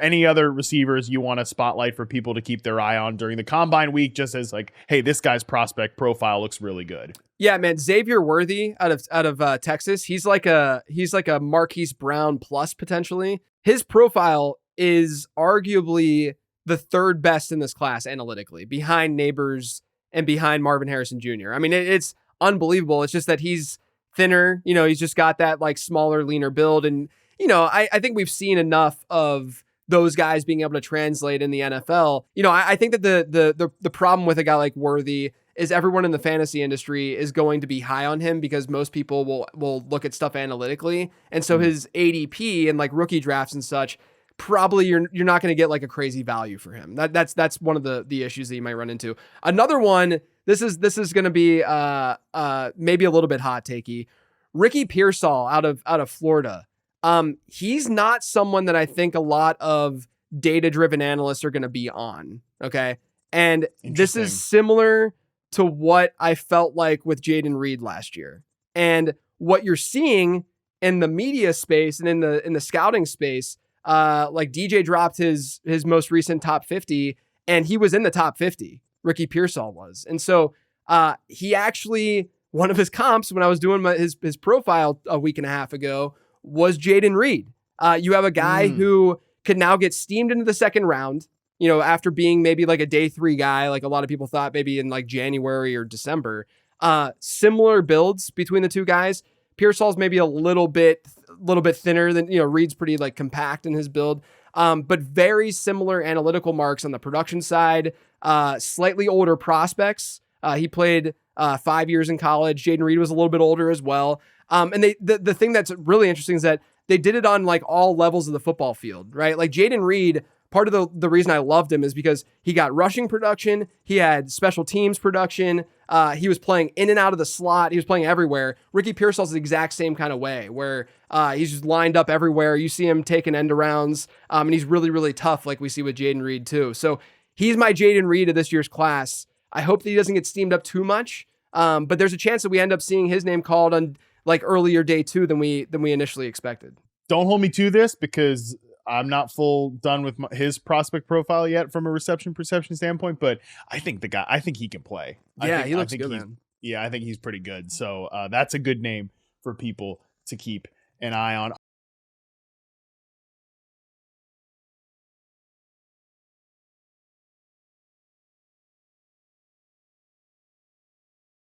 Any other receivers you want to spotlight for people to keep their eye on during the combine week, just as like, hey, this guy's prospect profile looks really good? Yeah, man, Xavier Worthy out of Texas. He's like a Marquise Brown plus potentially. His profile is arguably the third best in this class analytically, behind Neighbors and behind Marvin Harrison Jr. I mean, it's unbelievable. It's just that he's thinner. He's just got that like smaller, leaner build, and I think we've seen enough of those guys being able to translate in the NFL. I think that the problem with a guy like Worthy is everyone in the fantasy industry is going to be high on him because most people will look at stuff analytically. And so his ADP and like rookie drafts and such, probably you're not going to get like a crazy value for him. That's one of the issues that you might run into. Another one, this is going to be maybe a little bit hot takey. Ricky Pearsall out of Florida. He's not someone that I think a lot of data-driven analysts are going to be on. Okay. And this is similar to what I felt like with Jayden Reed last year. And what you're seeing in the media space and in the scouting space, like DJ dropped his most recent top 50 and he was in the top 50. Ricky Pearsall was. And so, he actually, one of his comps when I was doing his profile a week and a half ago was Jayden Reed. You have a guy who could now get steamed into the second round, after being maybe like a day 3 guy, like a lot of people thought maybe in like January or December. Similar builds between the two guys. Pearsall's maybe a little bit thinner than, Reed's pretty like compact in his build. But very similar analytical marks on the production side, slightly older prospects. He played 5 years in college. Jayden Reed was a little bit older as well. And the thing that's really interesting is that they did it on like all levels of the football field, right? Like Jayden Reed, part of the reason I loved him is because he got rushing production. He had special teams production. He was playing in and out of the slot. He was playing everywhere. Ricky Pearsall's the exact same kind of way where he's just lined up everywhere. You see him taking end arounds, and he's really, really tough like we see with Jayden Reed too. So he's my Jayden Reed of this year's class. I hope that he doesn't get steamed up too much, but there's a chance that we end up seeing his name called on like earlier day 2 than we initially expected. Don't hold me to this because I'm not full done with his prospect profile yet from a reception perception standpoint, but I think he can play. Yeah, he looks good, man. Yeah, I think he's pretty good. So that's a good name for people to keep an eye on.